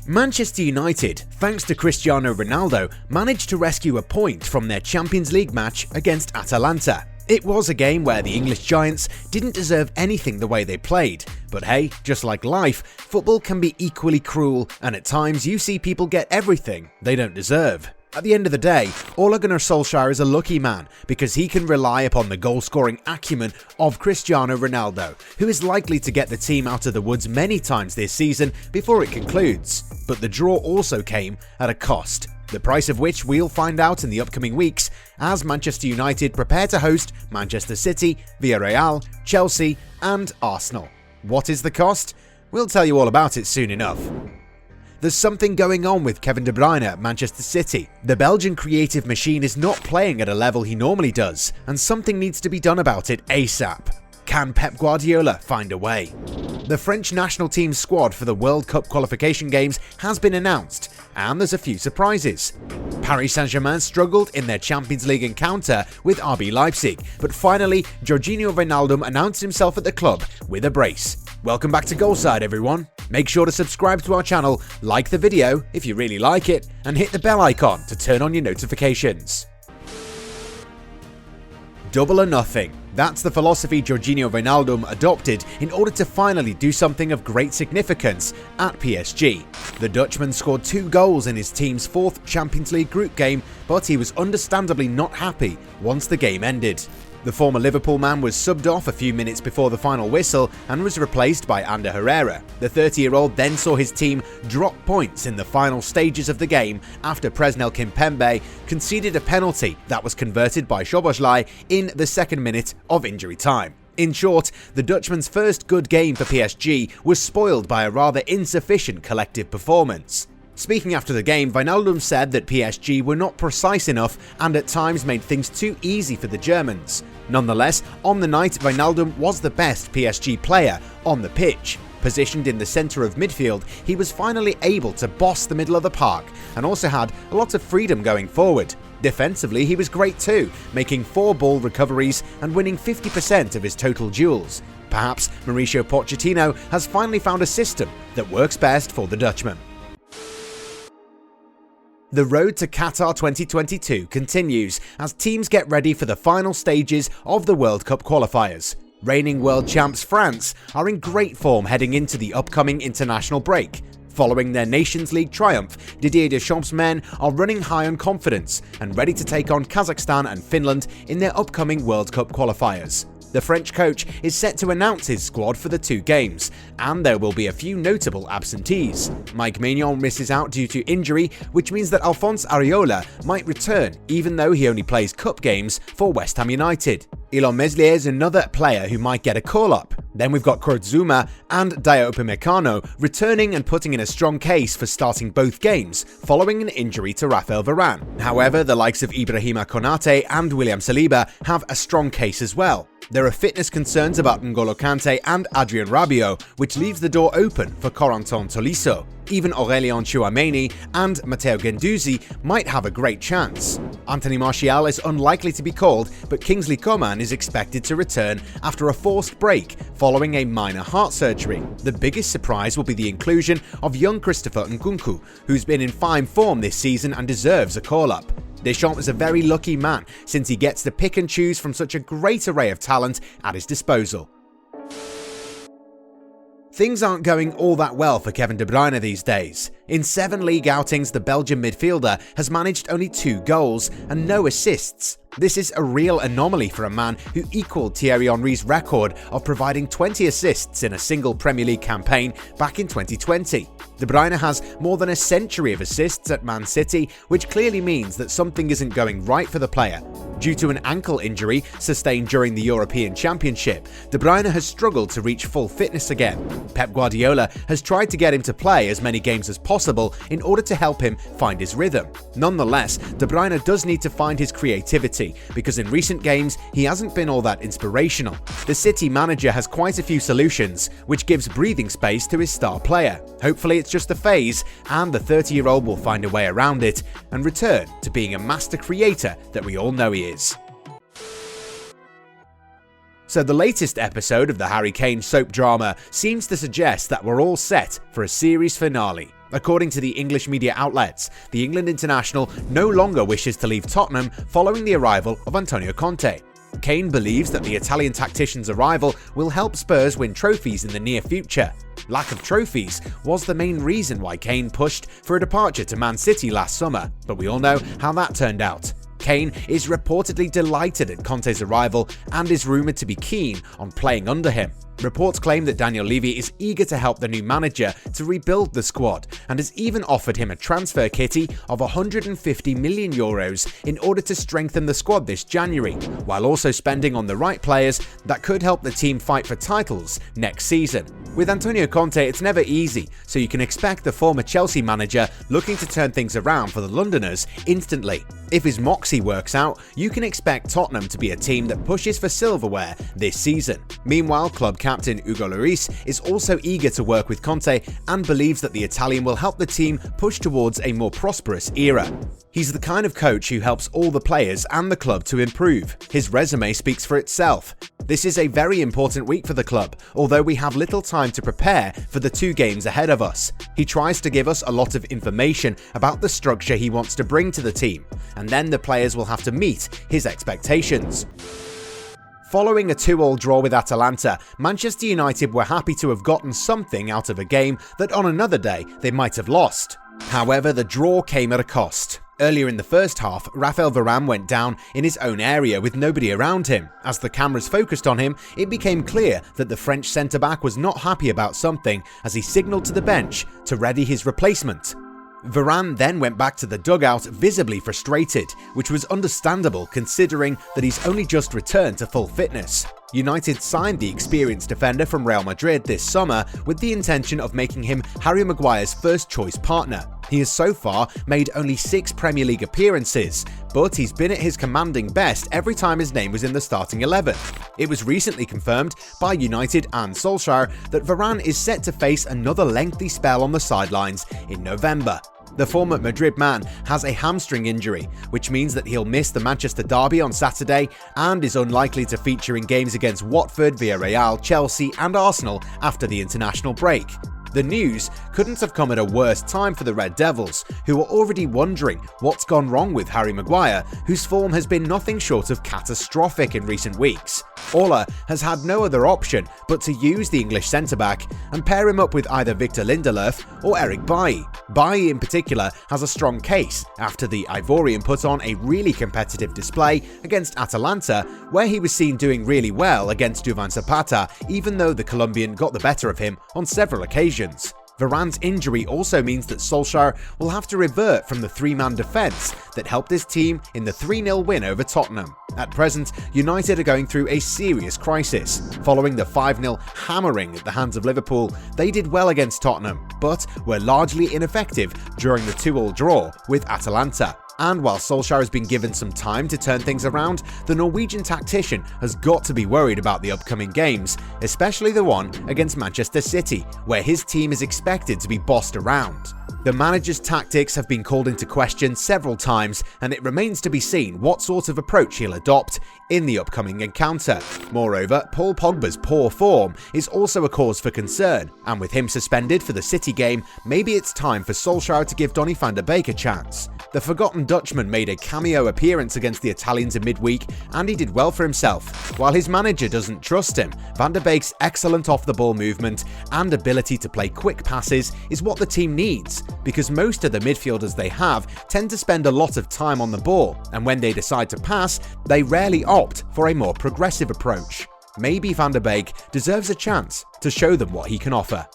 Manchester United, thanks to Cristiano Ronaldo, managed to rescue a point from their Champions League match against Atalanta. It was a game where the English Giants didn't deserve anything the way they played, but hey, just like life, football can be equally cruel, and at times you see people get everything they don't deserve. At the end of the day, Ole Gunnar Solskjaer is a lucky man because he can rely upon the goal-scoring acumen of Cristiano Ronaldo, who is likely to get the team out of the woods many times this season before it concludes. But the draw also came at a cost, the price of which we'll find out in the upcoming weeks as Manchester United prepare to host Manchester City, Villarreal, Chelsea and Arsenal. What is the cost? We'll tell you all about it soon enough. There's something going on with Kevin De Bruyne at Manchester City. The Belgian creative machine is not playing at a level he normally does, and something needs to be done about it ASAP. Can Pep Guardiola find a way? The French national team squad for the World Cup qualification games has been announced, and there's a few surprises. Paris Saint-Germain struggled in their Champions League encounter with RB Leipzig, but finally, Jorginho Wijnaldum announced himself at the club with a brace. Welcome back to Goalside, everyone. Make sure to subscribe to our channel, like the video if you really like it, and hit the bell icon to turn on your notifications. Double or nothing. That's the philosophy Jorginho Wijnaldum adopted in order to finally do something of great significance at PSG. The Dutchman scored 2 goals in his team's 4th Champions League group game, but he was understandably not happy once the game ended. The former Liverpool man was subbed off a few minutes before the final whistle and was replaced by Ander Herrera. The 30-year-old then saw his team drop points in the final stages of the game after Presnel Kimpembe conceded a penalty that was converted by Szoboszlai in the 2nd minute of injury time. In short, the Dutchman's first good game for PSG was spoiled by a rather insufficient collective performance. Speaking after the game, Wijnaldum said that PSG were not precise enough and at times made things too easy for the Germans. Nonetheless, on the night, Wijnaldum was the best PSG player on the pitch. Positioned in the centre of midfield, he was finally able to boss the middle of the park and also had a lot of freedom going forward. Defensively, he was great too, making 4 ball recoveries and winning 50% of his total duels. Perhaps Mauricio Pochettino has finally found a system that works best for the Dutchman. The road to Qatar 2022 continues as teams get ready for the final stages of the World Cup qualifiers. Reigning world champs France are in great form heading into the upcoming international break. Following their Nations League triumph, Didier Deschamps' men are running high on confidence and ready to take on Kazakhstan and Finland in their upcoming World Cup qualifiers. The French coach is set to announce his squad for the 2 games, and there will be a few notable absentees. Mike Maignan misses out due to injury, which means that Alphonse Areola might return even though he only plays cup games for West Ham United. Ilon Meslier is another player who might get a call-up. Then we've got Kurt Zouma and Dayot Upamecano returning and putting in a strong case for starting both games following an injury to Raphael Varane. However, the likes of Ibrahima Konate and William Saliba have a strong case as well. There are fitness concerns about N'Golo Kante and Adrien Rabiot, which leaves the door open for Corentin Tolisso. Even Aurélien Tchouameni and Matteo Guendouzi might have a great chance. Anthony Martial is unlikely to be called, but Kingsley Coman is expected to return after a forced break following a minor heart surgery. The biggest surprise will be the inclusion of young Christopher Nkunku, who's been in fine form this season and deserves a call-up. Deschamps is a very lucky man since he gets to pick and choose from such a great array of talent at his disposal. Things aren't going all that well for Kevin De Bruyne these days. In 7 league outings, the Belgian midfielder has managed only 2 goals and no assists. This is a real anomaly for a man who equalled Thierry Henry's record of providing 20 assists in a single Premier League campaign back in 2020. De Bruyne has more than a century of assists at Man City, which clearly means that something isn't going right for the player. Due to an ankle injury sustained during the European Championship, De Bruyne has struggled to reach full fitness again. Pep Guardiola has tried to get him to play as many games as possible in order to help him find his rhythm. Nonetheless, De Bruyne does need to find his creativity, because in recent games he hasn't been all that inspirational. The City manager has quite a few solutions, which gives breathing space to his star player. Hopefully it's just a phase, and the 30-year-old will find a way around it and return to being a master creator that we all know he is. So the latest episode of the Harry Kane soap drama seems to suggest that we're all set for a series finale. According to the English media outlets, the England international no longer wishes to leave Tottenham following the arrival of Antonio Conte. Kane believes that the Italian tactician's arrival will help Spurs win trophies in the near future. Lack of trophies was the main reason why Kane pushed for a departure to Man City last summer, but we all know how that turned out. Kane is reportedly delighted at Conte's arrival and is rumoured to be keen on playing under him. Reports claim that Daniel Levy is eager to help the new manager to rebuild the squad and has even offered him a transfer kitty of €150 million in order to strengthen the squad this January, while also spending on the right players that could help the team fight for titles next season. With Antonio Conte, it's never easy, so you can expect the former Chelsea manager looking to turn things around for the Londoners instantly. If his moxie works out, you can expect Tottenham to be a team that pushes for silverware this season. Meanwhile, club captain Hugo Lloris is also eager to work with Conte and believes that the Italian will help the team push towards a more prosperous era. He's the kind of coach who helps all the players and the club to improve. His resume speaks for itself. This is a very important week for the club, although we have little time to prepare for the 2 games ahead of us. He tries to give us a lot of information about the structure he wants to bring to the team, and then the players will have to meet his expectations. Following a 2-2 draw with Atalanta, Manchester United were happy to have gotten something out of a game that on another day they might have lost. However, the draw came at a cost. Earlier in the first half, Raphael Varane went down in his own area with nobody around him. As the cameras focused on him, it became clear that the French centre-back was not happy about something as he signalled to the bench to ready his replacement. Varane then went back to the dugout visibly frustrated, which was understandable considering that he's only just returned to full fitness. United signed the experienced defender from Real Madrid this summer with the intention of making him Harry Maguire's first choice partner. He has so far made only 6 Premier League appearances, but he's been at his commanding best every time his name was in the starting 11. It was recently confirmed by United and Solskjaer that Varane is set to face another lengthy spell on the sidelines in November. The former Madrid man has a hamstring injury, which means that he'll miss the Manchester derby on Saturday and is unlikely to feature in games against Watford, Villarreal, Chelsea and Arsenal after the international break. The news couldn't have come at a worse time for the Red Devils, who are already wondering what's gone wrong with Harry Maguire, whose form has been nothing short of catastrophic in recent weeks. Ole has had no other option but to use the English centre-back and pair him up with either Victor Lindelof or Eric Bailly. Bailly in particular has a strong case after the Ivorian put on a really competitive display against Atalanta, where he was seen doing really well against Duván Zapata, even though the Colombian got the better of him on several occasions. Varane's injury also means that Solskjaer will have to revert from the 3-man defence that helped his team in the 3-0 win over Tottenham. At present, United are going through a serious crisis. Following the 5-0 hammering at the hands of Liverpool, they did well against Tottenham, but were largely ineffective during the 2-2 draw with Atalanta. And while Solskjaer has been given some time to turn things around, the Norwegian tactician has got to be worried about the upcoming games, especially the one against Manchester City, where his team is expected to be bossed around. The manager's tactics have been called into question several times, and it remains to be seen what sort of approach he'll adopt in the upcoming encounter. Moreover, Paul Pogba's poor form is also a cause for concern, and with him suspended for the City game, maybe it's time for Solskjaer to give Donny van de Beek a chance. The forgotten Dutchman made a cameo appearance against the Italians in midweek, and he did well for himself. While his manager doesn't trust him, Van de Beek's excellent off-the-ball movement and ability to play quick passes is what the team needs, because most of the midfielders they have tend to spend a lot of time on the ball, and when they decide to pass, they rarely opt for a more progressive approach. Maybe Van de Beek deserves a chance to show them what he can offer.